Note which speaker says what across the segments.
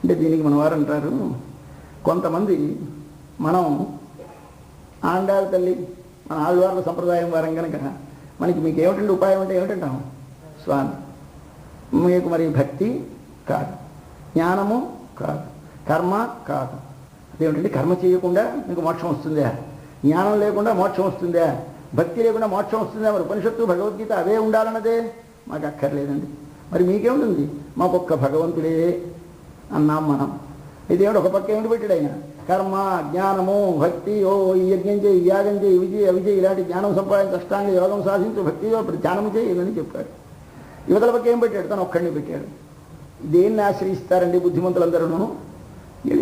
Speaker 1: అంటే దీనికి మన వారు అంటారు, కొంతమంది మనం ఆండాళ్ళ తల్లి మన ఆళ్వార్ల సంప్రదాయం వారం కనుక మనకి మీకు ఏమిటండి ఉపాయం అంటే ఏమిటంటాం? స్వామి మీకు మరి భక్తి కాదు, జ్ఞానము కాదు, కర్మ కాదు. అదేమిటండి కర్మ చేయకుండా మీకు మోక్షం వస్తుందా? జ్ఞానం లేకుండా మోక్షం వస్తుందా? భక్తి లేకుండా మోక్షం వస్తుందా? మరి ఉపనిషత్తు భగవద్గీత అవే ఉండాలన్నదే మాకు అక్కర్లేదండి. మరి మీకేముంటుంది? మాకొక్క భగవంతుడే అన్నాం మనం. ఇదేమిటి ఒక పక్క ఏమిటి పెట్టాడు ఆయన? కర్మ, జ్ఞానము, భక్తి, ఈ యజ్ఞం చేయి, యాగం చేయి, విజయ అవిజయ ఇలాంటి జ్ఞానం సంపాదించి అష్టాంగ యోగం సాధించు, భక్తిలో ధ్యానం చేయి ఇదని చెప్పాడు. యువతల పక్క ఏం పెట్టాడు? తను ఒక్కడిని పెట్టాడు. దేన్ని ఆశ్రయిస్తారండి బుద్ధిమంతులందరూ?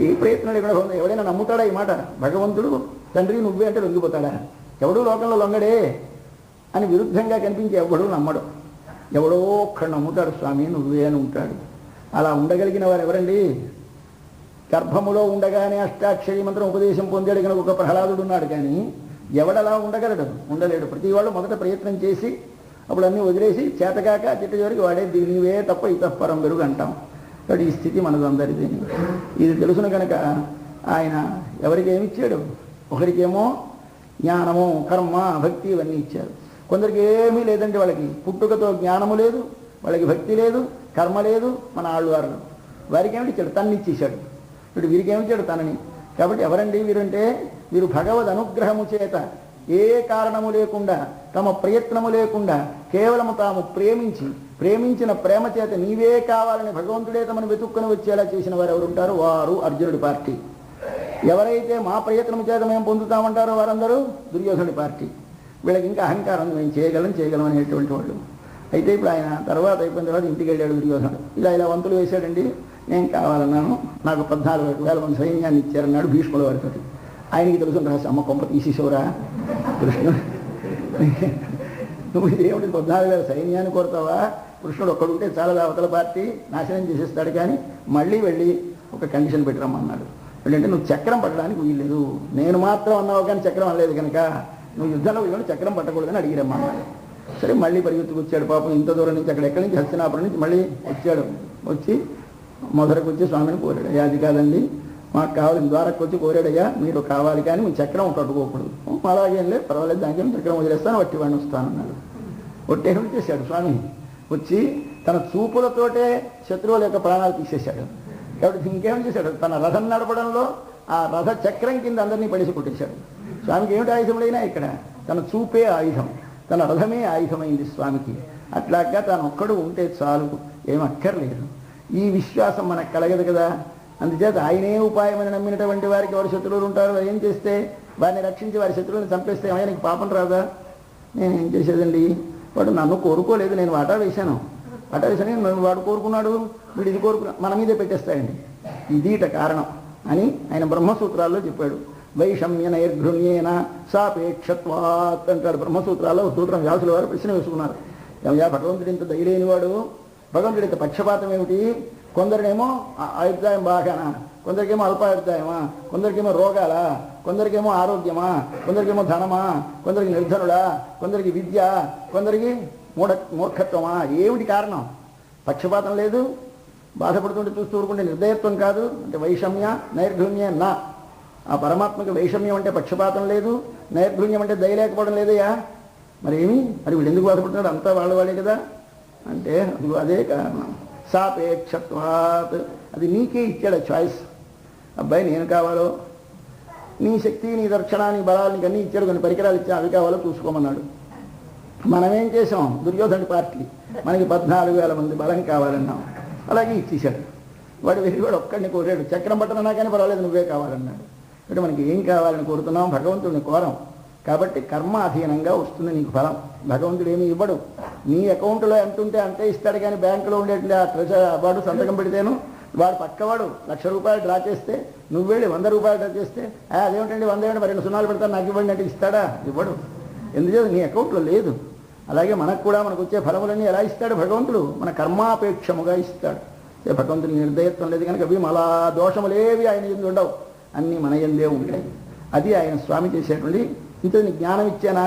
Speaker 1: ఏ ప్రయత్నం లేకుండా ఎవడైనా నమ్ముతాడా ఈ మాట? భగవంతుడు తండ్రి నువ్వే అంటే లొంగిపోతాడా? ఎవడూ లోకంలో లొంగడే అని విరుద్ధంగా కనిపించి ఎవడూ నమ్మడు. ఎవడో ఒక్కడు నమ్ముతాడు, స్వామి నువ్వే అని ఉంటాడు. అలా ఉండగలిగిన వారు ఎవరండి? గర్భములో ఉండగానే అష్టాక్షరి మంత్రం ఉపదేశం పొందాడు కనుక ఒక ప్రహ్లాదుడు ఉన్నాడు. కానీ ఎవడలా ఉండగలడు? ఉండలేడు. ప్రతి వాళ్ళు మొదట ప్రయత్నం చేసి అప్పుడు అన్నీ వదిలేసి చేతగాక చిట్ట చివరికి వాడే నీవే తప్ప ఇతఃపరం వెరుగు అంటాం. కాబట్టి ఈ స్థితి మనకు అందరిది. ఇది తెలుసును కనుక ఆయన ఎవరికి ఏమిచ్చాడు? ఒకరికేమో జ్ఞానము, కర్మ, భక్తి ఇవన్నీ ఇచ్చారు. కొందరికి ఏమీ లేదండి. వాళ్ళకి పుట్టుకతో జ్ఞానము లేదు, వాళ్ళకి భక్తి లేదు, కర్మ లేదు. మన ఆళ్వారు వారికి ఏమిటి ఇచ్చాడు? తన్ని ఇచ్చేశాడు. ఇప్పుడు వీరికి ఏమిచ్చాడు? తనని. కాబట్టి ఎవరండి వీరంటే? వీరు భగవద్ అనుగ్రహము చేత ఏ కారణము లేకుండా, తమ ప్రయత్నము లేకుండా కేవలము తాము ప్రేమించిన ప్రేమ చేత నీవే కావాలని భగవంతుడే తమను వెతుక్కుని వచ్చేలా చేసిన వారు ఎవరుంటారు? వారు అర్జునుడి పార్టీ. ఎవరైతే మా ప్రయత్నం చేత మేము పొందుతామంటారో వారందరూ దుర్యోధనుడి పార్టీ. వీళ్ళకి ఇంకా అహంకారం, మేము చేయగలం అనేటువంటి వాళ్ళు. అయితే ఇప్పుడు ఆయన తర్వాత అయిపోయిన తర్వాత ఇంటికి వెళ్ళాడు దుర్యోధనుడు. ఇలా వంతులు వేశాడండి. నేను కావాలన్నాను, నాకు 14,000 మంది సైన్యాన్ని ఇచ్చారన్నాడు భీష్ముల వారితో. ఆయనకి తెలుసు రహస్యం. అమ్మ కొంప తీసేసేవరా కృష్ణుడు, నువ్వు ఇదేమిటి 14,000 సైన్యాన్ని కోరుతావా? కృష్ణుడు ఒక్కడుంటే చాలా అవతల పార్టీ నాశనం చేసేస్తాడు. కానీ మళ్ళీ వెళ్ళి ఒక కండిషన్ పెట్టరమ్మన్నాడు. ఏంటంటే నువ్వు చక్రం పట్టడానికి వీల్లేదు. నేను మాత్రం అన్నావు కానీ చక్రం అనలేదు కనుక నువ్వు యుద్ధంలో వెళ్ళి చక్రం పట్టకూడదని అడిగిరమ్మన్నాడు. సరే మళ్ళీ పరిగెత్తుకు వచ్చాడు. పాపం ఇంత దూరం నుంచి ఎక్కడి నుంచి హస్తినాపురం నుంచి మళ్ళీ వచ్చాడు. వచ్చి మొదలకు వచ్చి స్వామిని కోరాడు. అయ్యా అది కాదండి, మాకు కావాలి, ద్వారకు వచ్చి కోరాడయ్యా మీరు కావాలి కానీ మీ చక్రం కట్టుకోకూడదు. అలాగేం లేదు, పర్వాలేదు, దానికి చక్రం వదిలేస్తాను, వట్టి వాడిని వస్తానన్నాడు. ఒట్టేహం చేశాడు స్వామి. వచ్చి తన చూపులతోటే శత్రువుల యొక్క ప్రాణాలు తీసేశాడు. కాబట్టి ఇంకేం చేశాడు? తన రథం నడపడంలో ఆ రథ చక్రం కింద అందరినీ పడేసి కొట్టేశాడు. స్వామికి ఏమిటి ఆయుధములైనా ఇక్కడ తన చూపే ఆయుధం, తన రథమే ఆయుధమైంది స్వామికి. అట్లాగా తాను ఒక్కడు ఉంటే చాలు, ఏం అక్కర్లేదు. ఈ విశ్వాసం మనకు కలగదు కదా. అందుచేత ఆయనే ఉపాయమని నమ్మినటువంటి వారికి వారి శత్రువులు ఉంటారు. ఏం చేస్తే వారిని రక్షించి వారి శత్రువులను చంపేస్తే ఆయనకి పాపం రాదా? నేనేం చేసేదండి, వాడు నన్ను కోరుకోలేదు, నేను వాటా వేశాను వాడు కోరుకున్నాడు, వీడు ఇది కోరుకున్నా, మన మీదే పెట్టేస్తాయండి. ఇదీట కారణం అని ఆయన బ్రహ్మసూత్రాల్లో చెప్పాడు. వైషమ్య నైర్ఘృణ్యేన సాపేక్షత్వాత్ అంటాడు బ్రహ్మసూత్రాల్లో. సూత్రం వ్యాసుల వారు ప్రశ్న వేసుకున్నారు. ఏమయ్యా భగవంతుడు ఇంత దయలేనివాడు, భగవంతుడి ఇంత పక్షపాతం ఏమిటి? కొందరినేమో ఆయుర్దాయం బాగానా, కొందరికేమో అల్పాయుర్దాయమా, కొందరికేమో రోగాలా, కొందరికేమో ఆరోగ్యమా, కొందరికేమో ధనమా, కొందరికి నిర్ధనుడా, కొందరికి విద్య, కొందరికి మూర్ఖత్వమా? ఏమిటి కారణం? పక్షపాతం లేదు, బాధపడుతుంటే చూస్తూ ఊరుకుంటే నిర్దయత్వం కాదు. అంటే వైషమ్య నైర్ఘృణ్య నా, ఆ పరమాత్మకి వైషమ్యం అంటే పక్షపాతం లేదు, నైర్ఘృణ్యం అంటే దయ లేకపోవడం లేదయ్యా. మరి వీడు ఎందుకు బాధపడుతున్నాడు? అంతా వాళ్ళే కదా అంటే అదే కారణం. సాపేక్షత్వాత్, అది నీకే ఇచ్చాడు చాయిస్. అబ్బాయి నేను కావాలో, నీ శక్తి, నీ దర్శన, నీ బలాలు అన్నీ ఇచ్చాడు, కొన్ని పరికరాలు ఇచ్చా, అవి కావాలో చూసుకోమన్నాడు. మనమేం చేసాం? దుర్యోధన పార్టీ మనకి 14,000 మంది బలం కావాలన్నాం, అలాగే ఇచ్చేశాడు. వాడు వాడు ఒక్కడిని కోరాడు, చక్రం పట్టనన్నా కానీ పర్వాలేదు నువ్వే కావాలన్నాడు. అంటే మనకి ఏం కావాలని కోరుతున్నాం? భగవంతుడిని కోరం. కాబట్టి కర్మ అధీనంగా వస్తుంది నీకు ఫలం. భగవంతుడు ఏమీ ఇవ్వడు. నీ అకౌంట్లో ఎంత ఉంటే అంతే ఇస్తాడు. కానీ బ్యాంకులో ఉండేట్లే ఆ ట్రెజర్ వాడు సంతకం పెడితేను వాడు పక్కవాడు 1,00,000 రూపాయలు డ్రా చేస్తే నువ్వు వెళ్ళి 100 రూపాయలు డ్రా చేస్తే అదేమిటండి 100 ఏమిటి, మరి 2 సున్నాలు పెడతాను నాకు ఇవ్వండి అంటే ఇస్తాడా? ఇవ్వడు. ఎందుచేత నీ అకౌంట్లో లేదు. అలాగే మనకు కూడా మనకు వచ్చే ఫలములన్నీ ఎలా ఇస్తాడు భగవంతుడు? మన కర్మాపేక్షముగా ఇస్తాడు. భగవంతుడికి నిర్దయత్వం లేదు కనుక అవి మళ్ళా దోషములేవి ఆయన ఎందు ఉండవు, అన్నీ మన ఎందే ఉంటాయి. అది ఆయన స్వామి చేసేటువంటి. ఇంత నీకు జ్ఞానం ఇచ్చానా?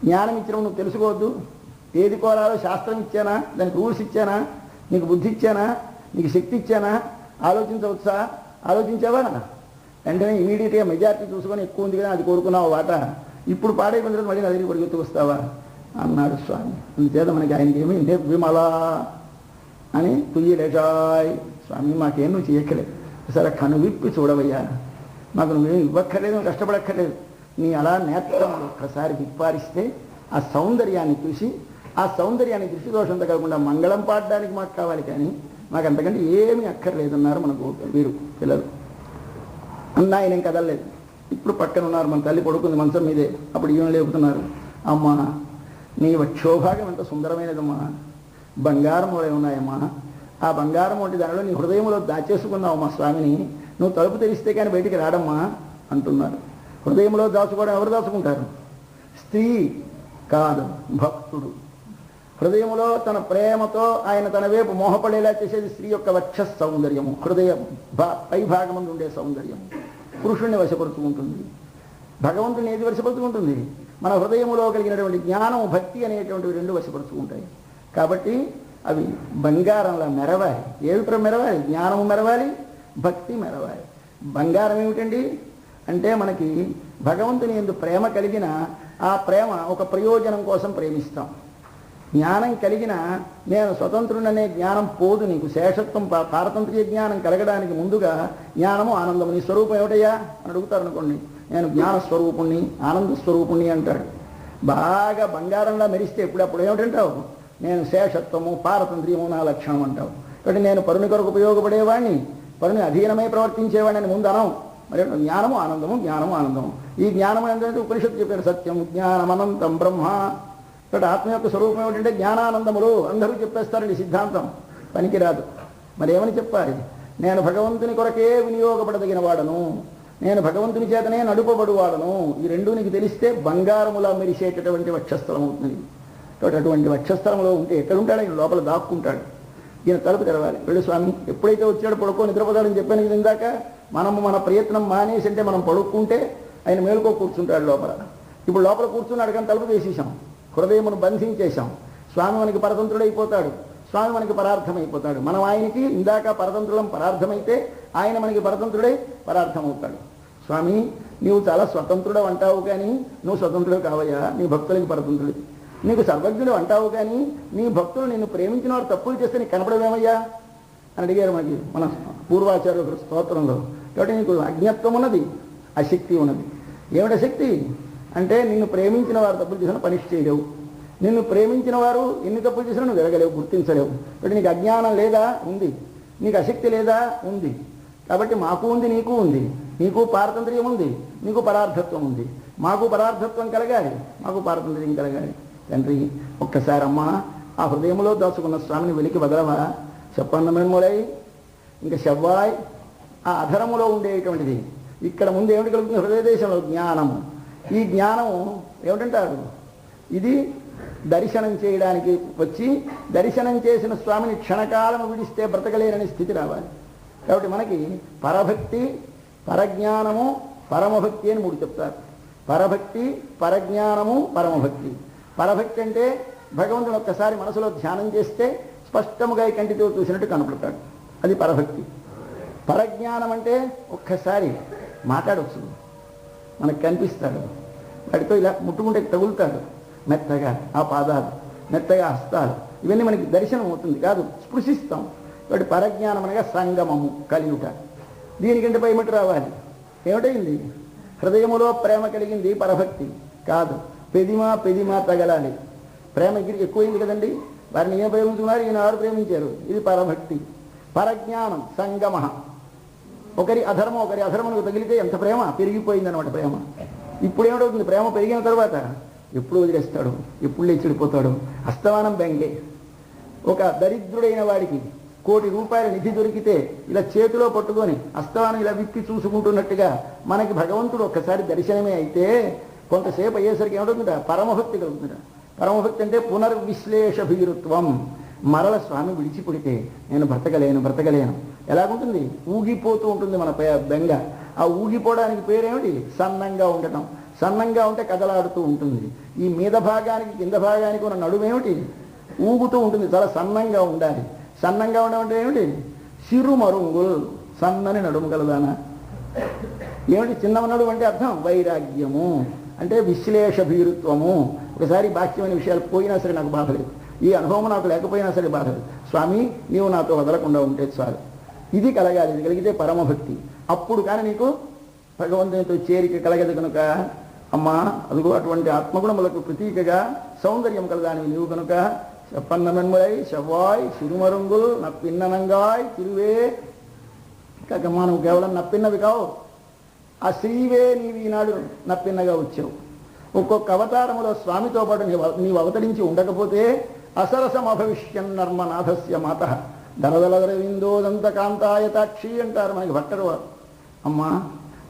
Speaker 1: జ్ఞానం ఇచ్చిన నువ్వు తెలుసుకోవద్దు. ఏది కోరాలో శాస్త్రం ఇచ్చానా? దానికి రూల్స్ ఇచ్చానా? నీకు బుద్ధి ఇచ్చానా? నీకు శక్తి ఇచ్చానా? ఆలోచించవచ్చా? ఆలోచించావా? వెంటనే ఇమీడియట్గా మెజార్టీ చూసుకొని ఎక్కువ ఉంది కదా అది కోరుకున్నావు వాట, ఇప్పుడు పాడైపోయిన తర్వాత మళ్ళీ నదిని పరిగెత్తు వస్తావా అన్నాడు స్వామి. అందుచేత మనకి ఆయనకి ఏమి నిర్విమల అని తుయ్యలేషాయ్, స్వామి మాకేం నువ్వు చేయక్కలేదు, సరే కనువిప్పి చూడవయ్యా, మాకు నువ్వేం ఇవ్వక్కర్లేదు, నువ్వు కష్టపడక్కర్లేదు, నీ అలా నేత్రములు ఒక్కసారి విప్పారిస్తే ఆ సౌందర్యాన్ని చూసి ఆ సౌందర్యాన్ని దృష్టిదోషం తగలకుండా మంగళం పాడడానికి మాకు కావాలి, కానీ మాకు అంతకంటే ఏమీ అక్కర్లేదన్నారు మనకు వీరు పిల్లలు. అన్న ఆయన ఏం కదలలేదు. ఇప్పుడు పక్కన ఉన్నారు, మన తల్లి పడుకుంది మంచం మీదే, అప్పుడు ఈయన లేపుతున్నారు. అమ్మా నీ వక్షోభాగం ఎంత సుందరమైనదమ్మా, బంగారం కూడా ఉన్నాయమ్మా, ఆ బంగారం వంటి దానిలో నీ హృదయంలో దాచేసుకున్నావు మా స్వామిని, నువ్వు తలుపు తెరిస్తే కానీ బయటికి రాడమ్మా అంటున్నారు. హృదయంలో దాచుకోవడం ఎవరు దాచుకుంటారు? స్త్రీ కాదు, భక్తుడు. హృదయంలో తన ప్రేమతో ఆయన తన వైపు మోహపడేలా చేసేది స్త్రీ యొక్క వక్ష సౌందర్యము, హృదయ పై భాగమందు ఉండే సౌందర్యము పురుషుణ్ణి వశపరుచుకుంటుంది. భగవంతుని ఏది వశపరుచుకుంటుంది? మన హృదయంలో కలిగినటువంటి జ్ఞానము, భక్తి అనేటువంటివి రెండు వశపరుచుకుంటాయి. కాబట్టి అవి బంగారంలా మెరవాలి. ఏమిటో మెరవాలి? జ్ఞానము మెరవాలి, భక్తి మెరవాలి. బంగారం ఏమిటండి అంటే మనకి భగవంతుని యందు ప్రేమ కలిగిన ఆ ప్రేమ ఒక ప్రయోజనం కోసం ప్రేమిస్తాం. జ్ఞానం కలిగిన నేను స్వతంత్రుడనే జ్ఞానం పోదు, నీకు శేషత్వం పారతంత్ర్య జ్ఞానం కలగడానికి ముందుగా జ్ఞానము ఆనందము. నీ స్వరూపం ఏమిటయ్యా అని అడుగుతారు అనుకోండి, నేను జ్ఞానస్వరూపుణ్ణి ఆనంద స్వరూపుణ్ణి అంటాడు. బాగా బంగారంలా మెరిస్తే ఎప్పుడప్పుడు ఏమిటంటావు? నేను శేషత్వము పారతంత్ర్యము నా లక్షణం అంటావు. కాబట్టి నేను పరుని కొరకు ఉపయోగపడేవాడిని, పరుని అధీనమై ప్రవర్తించేవాడిని ముందు అనం. మరి జ్ఞానము ఆనందము, జ్ఞానము ఆనందము. ఈ జ్ఞానం ఏంటంటే ఉపనిషత్తు చెప్పారు, సత్యం జ్ఞానమనంతం బ్రహ్మ. కాబట్టి ఆత్మ యొక్క స్వరూపం ఏమిటంటే జ్ఞానానందములు. అందరూ చెప్పేస్తారండి, సిద్ధాంతం పనికిరాదు. మరి ఏమని చెప్పాలి? నేను భగవంతుని కొరకే వినియోగపడదగిన వాడను, నేను భగవంతుని చేతనే నడుపబడువాడను. ఈ రెండు నీకు తెలిస్తే బంగారములా మెరిసేటటువంటి వక్షస్థలం అవుతుంది. కాబట్టి అటువంటి వక్షస్థలంలో ఉంటే ఎక్కడుంటాడు? ఆయన లోపల దాక్కుంటాడు. ఈయన తలుపు తెరవాలి. వెళ్ళు స్వామి, ఎప్పుడైతే వచ్చాడో పడుకో నిద్రపోతాడని చెప్పాను కదా ఇందాక. మనము మన ప్రయత్నం మానేసి అంటే మనం పడుక్కుంటే ఆయన మేలుకో కూర్చుంటాడు లోపల. ఇప్పుడు లోపల కూర్చున్నాడు కానీ తలుపు వేసేసాం, హృదయమును బంధించేశాం. స్వామి మనకి పరతంత్రుడైపోతాడు, స్వామి మనకి పరార్థమైపోతాడు. మనం ఆయనకి ఇందాక పరతంత్రులం పరార్థమైతే ఆయన మనకి పరతంత్రుడై పరార్థమవుతాడు. స్వామి నీవు చాలా స్వతంత్రుడు అంటావు కానీ నువ్వు స్వతంత్రుడు కావయ్యా, నీ భక్తులకి పరతంత్రుడు. నీకు సర్వజ్ఞుడు అంటావు కానీ నీ భక్తులు నిన్ను ప్రేమించిన వారు తప్పులు చేస్తే నీకు కనపడవేమయ్యా అని అడిగారు మనకి మన పూర్వాచార్యుల స్తోత్రంలో. కాబట్టి నీకు అజ్ఞత్వం ఉన్నది, అశక్తి ఉన్నది. ఏమిటి అశక్తి అంటే నిన్ను ప్రేమించిన వారు తప్పులు చేసినా పనిష్ చేయలేవు, నిన్ను ప్రేమించిన వారు ఎన్ని తప్పులు చేసినా నువ్వు ఎరగలేవు, గుర్తించలేవు. కాబట్టి నీకు అజ్ఞానం లేదా? ఉంది. నీకు అశక్తి లేదా? ఉంది. కాబట్టి మాకు ఉంది, నీకు ఉంది. నీకు పారతంత్ర్యం ఉంది, నీకు పరార్థత్వం ఉంది. మాకు పరార్థత్వం కలగాలి, మాకు పారతంత్ర్యం కలగాలి. తండ్రి ఒక్కసారి అమ్మ ఆ హృదయంలో దాచుకున్న స్వామిని వెలికి వదలవా? చెప్పన్న మెమ్మలై ఇంకా శవ్వాయ్ ఆ అధరములో ఉండేటువంటిది. ఇక్కడ ముందు ఏమిటి కలుగుతుంది? హృదయ దేశంలో జ్ఞానము. ఈ జ్ఞానము ఏమిటంటారు? ఇది దర్శనం చేయడానికి వచ్చి దర్శనం చేసిన స్వామిని క్షణకాలం విడిస్తే బ్రతకలేనని స్థితి రావాలి. కాబట్టి మనకి పరభక్తి, పరజ్ఞానము, పరమభక్తి అని మూడు చెప్తారు. పరభక్తి, పరజ్ఞానము, పరమభక్తి. పరభక్తి అంటే భగవంతుడు ఒక్కసారి మనసులో ధ్యానం చేస్తే స్పష్టముగా కంటితో చూసినట్టు కనపడతాడు, అది పరభక్తి. పరజ్ఞానం అంటే ఒక్కసారి మాట్లాడవచ్చు, మనకు కనిపిస్తాడు, వాటితో ఇలా ముట్టుకుంటే తగులుతాడు, మెత్తగా ఆ పాదాలు, మెత్తగా హస్తాలు, ఇవన్నీ మనకి దర్శనం అవుతుంది కాదు, స్పృశిస్తాం. కాబట్టి పరజ్ఞానం అనగా సంగమము, కలియుట. దీనికంటే పైమటి రావాలి. ఏమిటైంది? హృదయములో ప్రేమ కలిగింది పరభక్తి కాదు, పెదిమా తగలాలి. ప్రేమ ఎక్కువైంది కదండి, వారిని ఏం ప్రేమించుకున్నారు, ఈయన వారు ప్రేమించారు, ఇది పరభక్తి. పరజ్ఞానం సంగమ, ఒకరి అధర్మం ఒకరి అధర్మకు తగిలితే ఎంత ప్రేమ పెరిగిపోయిందనమాట ప్రేమ. ఇప్పుడు ఏమిటవుతుంది? ప్రేమ పెరిగిన తర్వాత ఎప్పుడు వదిలేస్తాడు, ఎప్పుడు లేచిడిపోతాడు, అస్తమానం బెంగే. ఒక దరిద్రుడైన వాడికి ₹1,00,00,000 నిధి దొరికితే ఇలా చేతిలో పట్టుకొని అస్తమానం ఇలా విప్పి చూసుకుంటున్నట్టుగా మనకి భగవంతుడు ఒక్కసారి దర్శనమే అయితే కొంతసేపు అయ్యేసరికి ఏమిటవుతుందా? పరమభక్తి కలుగుతుందా. పరమభక్తి అంటే పునర్విశ్లేష భీరుత్వం. మరల స్వామి విడిచిపుడితే నేను బ్రతకలేను ఎలాగుంటుంది? ఊగిపోతూ ఉంటుంది మన బెంగ. ఆ ఊగిపోవడానికి పేరేమిటి? సన్నంగా ఉండటం. సన్నంగా ఉంటే కదలాడుతూ ఉంటుంది. ఈ మీద భాగానికి కింద భాగానికి ఉన్న నడుమేమిటి? ఊగుతూ ఉంటుంది. చాలా సన్నంగా ఉండాలి. సన్నంగా ఉండడం అంటే ఏమిటి? సిరుమరుంగుల్ సన్నని నడుము గలదానా. ఏమిటి చిన్న నడుము అంటే అర్థం? వైరాగ్యము అంటే విశ్లేష భీరుత్వము. ఒకసారి బాహ్యమైన విషయాలు పోయినా సరే నాకు బాధ లేదు, ఈ అనుభవం నాకు లేకపోయినా సరే బాధ లేదు, స్వామి నీవు నాతో వదలకుండా ఉంటే చాలు. ఇది కలగాలి. ఇది కలిగితే పరమభక్తి. అప్పుడు కానీ నీకు భగవంతునితో చేరిక కలగదు కనుక అమ్మా అదిగో అటువంటి ఆత్మగుణములకు ప్రతీకగా సౌందర్యం కలదానివి నీవు కనుక చెప్పన్నమెన్ములై చెవ్వాయ్ సిరుమరుంగుల్ నప్పిన్ననంగాయ్ తిరువే. కాకమ్మా నువ్వు కేవలం నప్పిన్నవి కావు, ఆ శ్రీవే నీవు ఈనాడు నప్పిన్నగా వచ్చావు. ఒక్కొక్క అవతారములో స్వామితో పాటు నీవు అవతరించి ఉండకపోతే అసరసమభవిష్యన్నర్మనాథస్య మాత దరదలదరవిందోదంతకాంతాయతాక్షి అంటారు మనకి భట్టరు వారు. అమ్మా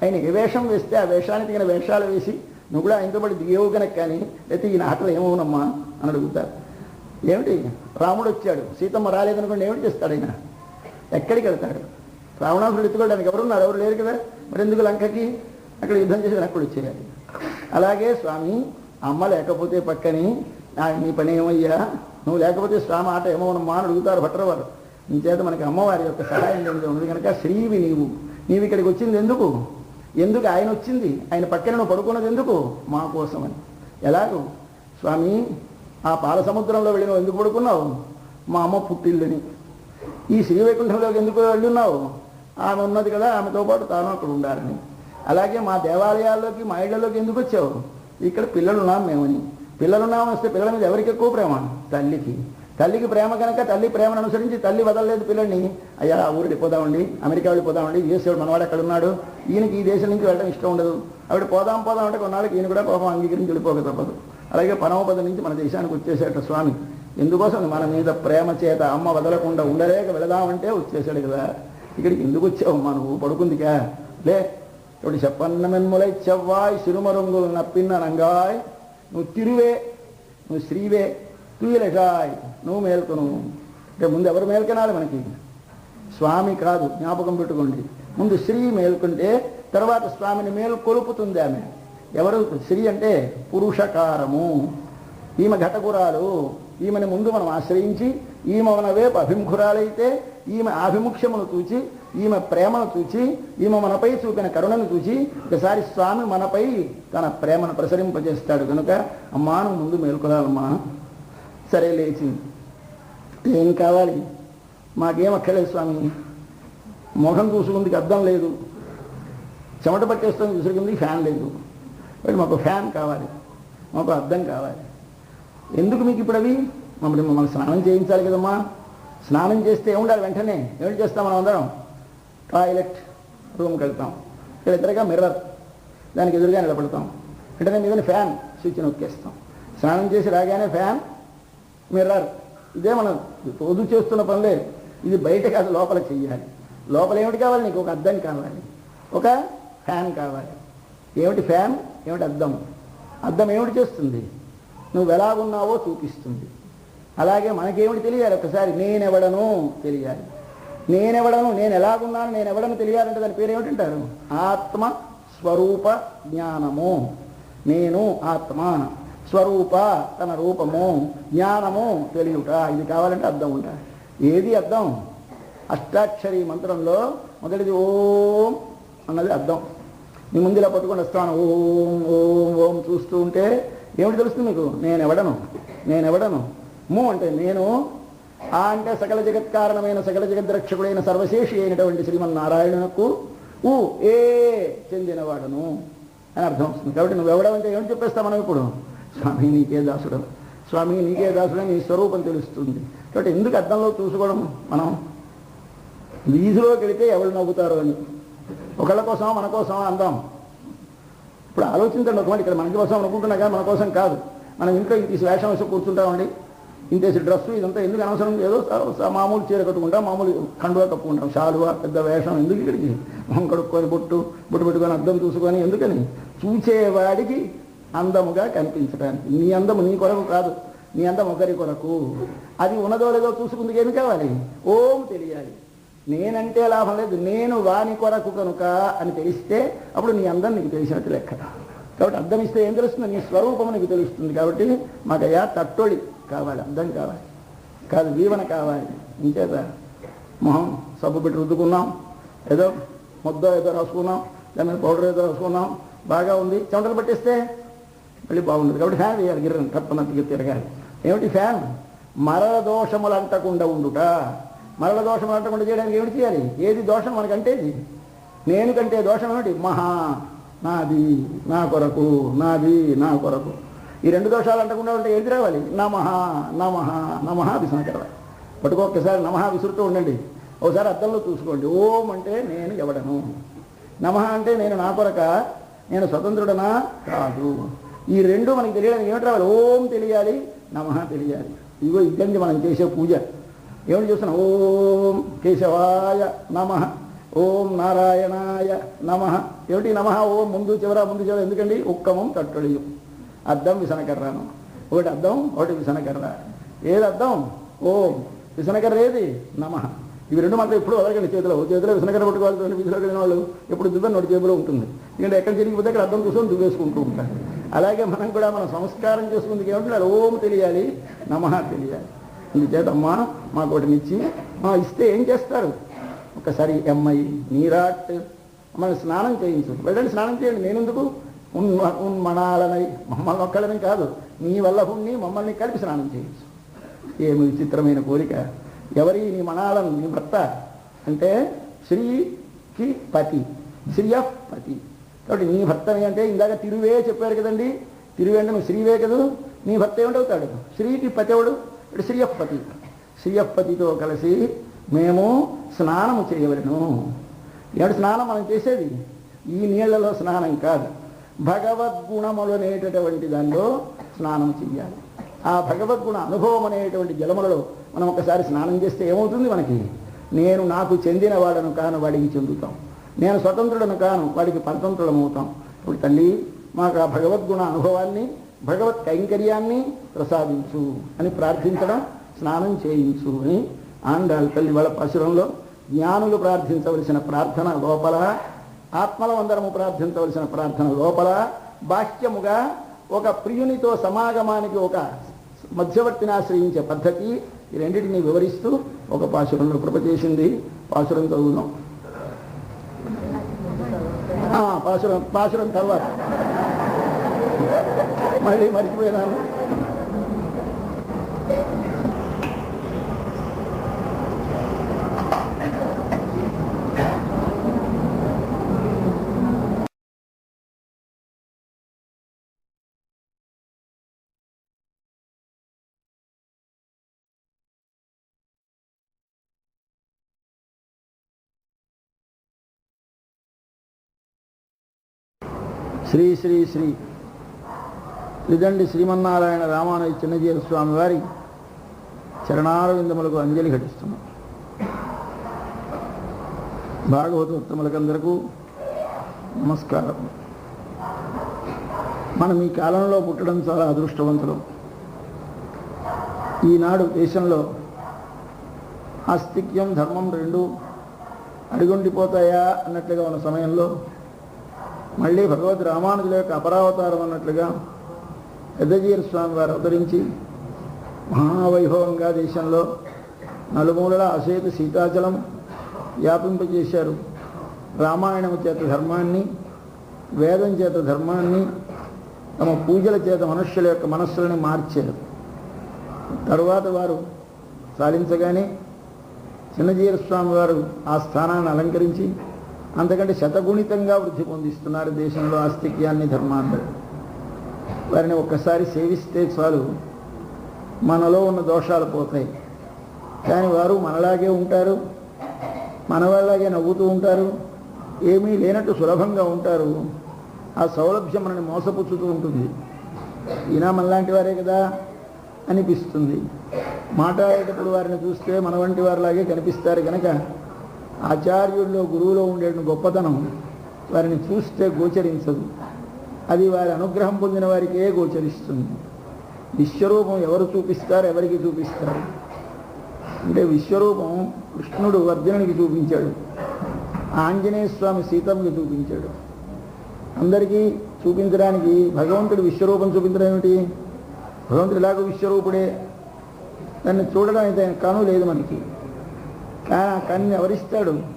Speaker 1: ఆయన ఏ వేషం వేస్తే ఆ వేషానికి తగిన వేషాలు వేసి నువ్వు కూడా ఆయనతో పాటు దిగేవు కనుక కానీ లేకపోతే ఈ ఆటలు ఏమవునమ్మా అని అడుగుతారు. ఏమిటి రాముడు వచ్చాడు, సీతమ్మ రాలేదనుకోండి, ఏమిటి చేస్తాడు ఆయన? ఎక్కడికి వెళ్తాడు? రావణాసురుడు ఎత్తుకోవడానికి ఎవరున్నారు? ఎవరు లేరు కదా. మరి ఎందుకు లంకకి అక్కడ యుద్ధం చేసి వెనక్కి వచ్చేయాలి. అలాగే స్వామి అమ్మ లేకపోతే పక్కని నీ పని ఏమయ్యా, నువ్వు లేకపోతే స్వామి ఆట ఏమవునమ్మా అని అడుగుతారు భట్టరు వారు. నీ చేత మనకి అమ్మవారి యొక్క సహాయం ఉంది కనుక శ్రీవి నీవు ఇక్కడికి వచ్చింది ఎందుకు? ఎందుకు ఆయన వచ్చింది? ఆయన పక్కన నువ్వు పడుకున్నది ఎందుకు? మా కోసమని. ఎలాగూ స్వామి ఆ పాల సముద్రంలో వెళ్ళి నువ్వు ఎందుకు పడుకున్నావు? మా అమ్మ పుట్టిల్లుని. ఈ శ్రీవైకుంఠంలోకి ఎందుకు వెళ్ళున్నావు? ఆమె ఉన్నది కదా, ఆమెతో పాటు తాను అక్కడ ఉండాలని. అలాగే మా దేవాలయాల్లోకి మా ఇళ్లలోకి ఎందుకు వచ్చావు? ఇక్కడ పిల్లలున్నాం మేమని. పిల్లలున్నాం వస్తే పిల్లల మీద ఎవరికి ఎక్కువ ప్రేమ? తల్లికి ప్రేమ కనుక తల్లి ప్రేమను అనుసరించి తల్లి వదలలేదు పిల్లల్ని. అయ్యా ఊరు వెళ్ళిపోదామండి, అమెరికా వెళ్ళిపోదామండి, యుఎస్ఏడు మనవాడు అక్కడ ఉన్నాడు, ఈయనకి ఈ దేశం నుంచి వెళ్ళడం ఇష్టం ఉండదు, ఆవిడ పోదాం అంటే కొన్నాళ్ళకి ఈయన కూడా పాపం అంగీకరించి వెళ్ళిపోక తప్పదు. అలాగే పరమపద నుంచి మన దేశానికి వచ్చేసాట స్వామి. ఎందుకోసం? మన మీద ప్రేమ చేత అమ్మ వదలకుండా ఉండలేక వెళదామంటే వచ్చేసాడు కదా. ఇక్కడికి ఎందుకు వచ్చావమ్మా నువ్వు? పడుకుందికా లే. ఇప్పుడు చెప్పన్నమెన్ములై చెవ్వాయ్ సిరుమరుంగులు నప్పిన్ననంగాయ్. నువ్వు తిరువే, నువ్వు శ్రీవే, తుయ్యలెషాయ్ నువ్వు మేల్కొను. అంటే ముందు ఎవరు మేల్కొనాలి మనకి? స్వామి కాదు, జ్ఞాపకం పెట్టుకోండి. ముందు శ్రీ మేల్కొంటే తర్వాత స్వామిని మేల్కొలుపుతుంది ఆమె. ఎవరు శ్రీ అంటే? పురుషకారము. ఈమె ఘటకురాలు. ఈమెను ముందు మనం ఆశ్రయించి ఈమె మన వైపు అభిముఖురాలైతే ఈమె ఆభిముఖ్యమును చూచి, ఈమె ప్రేమను చూచి, ఈమె మనపై చూపిన కరుణను చూచి ఒకసారి స్వామి మనపై తన ప్రేమను ప్రసరింపజేస్తాడు కనుక అమ్మా నువ్వు ముందు మేల్కొనాలమ్మా. సరే లేచి, ఏం కావాలి? మాకేం అక్కర్లేదు స్వామి, మొహం చూసుకుందికి అద్దం లేదు, చెమట పట్టేస్తుంది విసురుకుంది, ఫ్యాన్ లేదు, మాకు ఫ్యాన్ కావాలి, మాకు అద్దం కావాలి. ఎందుకు మీకు ఇప్పుడు అవి? మమ్మల్ని స్నానం చేయించాలి కదమ్మా. స్నానం చేస్తే ఏముండాలి? వెంటనే ఏమిటి చేస్తాం మనం అందరం? టాయిలెట్ రూమ్కి వెళ్తాం, ఇక్కడ ఎదురుగా మిర్రర్, దానికి ఎదురుగా నిలబడతాం, వెంటనే మీద ఫ్యాన్ స్విచ్ నొక్కేస్తాం. స్నానం చేసి రాగానే ఫ్యాన్, మిర్రర్, ఇదే మనం రోజు చేస్తున్న పనులే. ఇది బయట కాదు, లోపల చెయ్యాలి. లోపల ఏమిటి కావాలి నీకు? ఒక అద్దం కావాలి, ఒక ఫ్యాన్ కావాలి. ఏమిటి ఫ్యాన్? ఏమిటి అద్దం? అద్దం ఏమిటి చేస్తుంది? నువ్వు ఎలాగున్నావో చూపిస్తుంది. అలాగే మనకేమిటి తెలియాలి? ఒకసారి నేనెవడను తెలియాలి. నేనెవడను, నేను ఎలాగున్నాను, నేను ఎవడను తెలియాలంటే దాని పేరు ఏమిటంటారు? ఆత్మ స్వరూప జ్ఞానము. నేను ఆత్మ, స్వరూప తన రూపము, జ్ఞానము తెలియట. ఇది కావాలంటే అర్థం ఉంటాయి. ఏది అర్థం? అష్టాక్షరి మంత్రంలో మొదటిది ఓం అన్నది అర్థం. నీ ముందు ఇలా పట్టుకొని వస్తాను, ఓం ఓం ఓం చూస్తూ ఉంటే ఏమిటి తెలుస్తుంది మీకు? నేనెవడను. ము అంటే నేను, ఆ అంటే సకల జగత్కారణమైన సకల జగద్రక్షకుడైన సర్వశేషి అయినటువంటి శ్రీమన్నారాయణునకు, ఊ ఏ చెందినవాడను అని అర్థం వస్తుంది. కాబట్టి నువ్వెవడమంటే ఏమిటి చెప్పేస్తా మనం ఇప్పుడు? స్వామి నీకే దాసుడు, స్వామి నీకే దాసుడు, నీ స్వరూపం తెలుస్తుంది. కాబట్టి ఎందుకు అర్థంలో చూసుకోవడం? మనం వీధిలోకి వెళితే ఎవరు నవ్వుతారో అని, ఒకళ్ళ కోసం మన కోసం అందాం. ఇప్పుడు ఆలోచించండి ఒకటి, ఇక్కడ మన కోసం అనుకుంటున్నా కానీ మన కోసం కాదు. మనం ఇంట్లో ఇంత వేషం వేసి కూర్చుంటామండి, ఇంతేసి డ్రెస్సు ఇదంతా ఎందుకు అనవసరం? ఏదో మామూలు చీర కట్టుకుంటాం, మామూలు కండువా కప్పుకుంటాం, షాలువా పెద్ద వేషం ఎందుకు? ఇక్కడికి మొహం కడుక్కొని బొట్టు పెట్టుకొని అద్దం చూసుకొని ఎందుకని? చూచేవాడికి అందముగా కనిపించడానికి. నీ అందము నీ కొరకు కాదు, నీ అందం ఒకరి కొరకు. అది ఉన్నదో లేదో చూసుకుందుకు ఏమి కావాలి? ఓం తెలియాలి. నేనంటే లాభం లేదు, నేను వాని కొరకు కనుక అని తెలిస్తే అప్పుడు నీ అందం నీకు తెలిసినట్టు లెక్క. కాబట్టి అర్థం ఇస్తే ఏం తెలుస్తుంది? నీ స్వరూపము నీకు తెలుస్తుంది. కాబట్టి మాకయ్యా తట్టొడి కావాలి, అర్థం కావాలి, కాదు వీవన కావాలి. ఇంచేత మొహం సబ్బు పెట్టి రుద్దుకున్నాం, ఏదో ముద్ద ఏదో రాసుకున్నాం, దాని మీద పౌడర్ ఏదో రాసుకున్నాం, బాగా ఉంది. చెమటలు పట్టేస్తే మళ్ళీ బాగుండదు. కాబట్టి ఫ్యాన్ వేయాలి, గిర్రని తప్పనంతగా తిరగాలి. ఏమిటి ఫ్యాన్? మరల దోషములు అంటకుండా ఉండుట. మరల దోషములు అంటకుండా చేయడానికి ఏమిటి చేయాలి? ఏది దోషం మనకంటేది? నేను కంటే దోషం ఏమిటి? మహా, నాది, నా కొరకు, నాది, నా కొరకు. ఈ రెండు దోషాలు అంటకుండా ఉంటే ఏది రావాలి? నమః నమః నమః విసనకరాలి. పట్టుకోక్కసారి నమః విసురుతూ ఉండండి. ఒకసారి అద్దంలో చూసుకోండి. ఓం అంటే నేను ఎవడను, నమః అంటే నేను నా కొరక, నేను స్వతంత్రుడనా కాదు. ఈ రెండు మనకి తెలియడానికి ఏమిటి రావాలి? ఓం తెలియాలి, నమః తెలియాలి. ఇగో ఇద్దండి మనం చేసే పూజ. ఏమిటి చూస్తున్నాం? ఓం కేశవాయ నమః, ఓం నారాయణాయ నమః. ఏమిటి నమః? ఓం ముందు చివర ఎందుకండి? ఉక్కమం తట్టొడియం. అద్దం విసనకర్రాను. ఒకటి అద్దం, ఒకటి విసనకర్ర. ఏది అద్దం? ఓం. విసనకర్ర ఏది? నమః. ఇవి రెండు మాత్రం ఎప్పుడు వదలకండి. చేతిలో విసనకర్ర పట్టుకోవాలి. వీధిలోకి వెళ్ళిన వాళ్ళు ఎప్పుడు దువ్వని నోటి చేతిలో ఉంటుంది. ఎందుకంటే ఎక్కడ జరిగిపోతే అక్కడ అద్దం చూసుకొని దువ్వేసుకుంటూ ఉంటారు. అలాగే మనం కూడా మనం సంస్కారం చేసుకుందుకు ఏమంటున్నారు? ఓం తెలియాలి, నమః తెలియాలి. ఇందుచేత అమ్మా మాకు ఒకటినిచ్చి ఇస్తే ఏం చేస్తారు? ఒకసారి ఎమ్ఐ నీరాట్ మనం స్నానం చేయించు. వెళ్ళండి స్నానం చేయండి. నేనెందుకు? ఉన్మణాలనై, మమ్మల్ని ఒక్కళ్ళని కాదు, నీ వల్ల హుణ్ణి మమ్మల్ని కలిపి స్నానం చేయించు. ఏమి విచిత్రమైన కోరిక! ఎవరి నీ మణాలను? నీ భర్త అంటే శ్రీకి పతి, శ్రీయఫ్ పతి. కాబట్టి నీ భర్తని అంటే ఇందాక తిరువే చెప్పారు కదండి. తిరువే అంటే నువ్వు శ్రీవే కదా. నీ భర్త ఏమిటవుతాడు? శ్రీకి పతి ఎవడు? ఇప్పుడు శ్రీయఫ్ పతి. శ్రీయఫ్ పతితో కలిసి మేము స్నానము చేయవలను. ఏడు స్నానం మనం చేసేది ఈ నీళ్లలో స్నానం కాదు, భగవద్గుణములు అనేటటువంటి దానిలో స్నానం చెయ్యాలి. ఆ భగవద్గుణ అనుభవం అనేటువంటి జలములలో మనం ఒకసారి స్నానం చేస్తే ఏమవుతుంది మనకి? నేను నాకు చెందిన వాడను కాను, వాడికి చెందుతాం. నేను స్వతంత్రుడను కాను, వాడికి పరతంత్రుడమవుతాం. ఇప్పుడు తల్లి మాకు ఆ భగవద్గుణ అనుభవాన్ని, భగవత్ కైంకర్యాన్ని ప్రసాదించు అని ప్రార్థించడం, స్నానం చేయించు అని ఆండాళ్ళ తల్లి వాళ్ళ పాశురంలో జ్ఞానులు ప్రార్థించవలసిన ప్రార్థన లోపల, ఆత్మల అందరము ప్రార్థించవలసిన ప్రార్థన లోపల, బాహ్యముగా ఒక ప్రియునితో సమాగమానికి ఒక మధ్యవర్తిని ఆశ్రయించే పద్ధతి, ఈ రెండింటిని వివరిస్తూ ఒక పాశురంలో కృప చేసింది. పాశురం చదువుదాం. పాశురం తర్వాత మళ్ళీ మర్చిపోయినాను. శ్రీ శ్రీ శ్రీ త్రిదండి శ్రీమన్నారాయణ రామానుజ చిన్నజీర స్వామి వారి చరణారవిందములకు అంజలి ఘటిస్తున్నాం. భాగవతోత్తములకందరకు నమస్కారం. మనం ఈ కాలంలో పుట్టడం చాలా అదృష్టవంతులం. ఈనాడు దేశంలో ఆస్తిక్యం ధర్మం రెండు అడిగొండిపోతాయా అన్నట్లుగా ఉన్న సమయంలో మళ్ళీ భగవద్ రామానుజుల యొక్క అపరావతారం అన్నట్లుగా పెద్దజీర స్వామి వారు అవతరించి మహావైభవంగా దేశంలో నలుమూలల అసేత సీతాచలం వ్యాపింపజేశారు. రామాయణము చేత ధర్మాన్ని, వేదం చేత ధర్మాన్ని, తమ పూజల చేత మనుష్యుల యొక్క మనస్సులను మార్చారు. తరువాత వారు సాధించగానే చిన్నజీర స్వామి వారు ఆ స్థానాన్ని అలంకరించి అంతకంటే శతగుణితంగా వృద్ధి పొందిస్తున్నారు దేశంలో ఆస్తిక్యాన్ని, ధర్మాన్ని. వారిని ఒక్కసారి సేవిస్తే చాలు మనలో ఉన్న దోషాలు పోతాయి. కానీ వారు మనలాగే ఉంటారు, మనవాళ్ళలాగే నవ్వుతూ ఉంటారు, ఏమీ లేనట్టు సులభంగా ఉంటారు. ఆ సౌలభ్యం మనని మోసపుచ్చుతూ ఉంటుంది. ఈయన మనలాంటి వారే కదా అనిపిస్తుంది. మాట్లాడేటప్పుడు వారిని చూస్తే మన వంటి వారిలాగే కనిపిస్తారు కనుక ఆచార్యుల్లో, గురువులో ఉండే గొప్పతనం వారిని చూస్తే గోచరించదు. అది వారి అనుగ్రహం పొందిన వారికే గోచరిస్తుంది. విశ్వరూపం ఎవరు చూపిస్తారు, ఎవరికి చూపిస్తారు అంటే విశ్వరూపం కృష్ణుడు అర్జునునికి చూపించాడు, ఆంజనేయ స్వామి సీతమ్మకి చూపించాడు. అందరికీ చూపించడానికి భగవంతుడు విశ్వరూపం చూపించడం ఏమిటి? భగవంతుడు ఇలాగ విశ్వరూపుడే, దాన్ని చూడడం అయితే కను లేదు మనకి. కన్ను ఎవరిస్తాడు?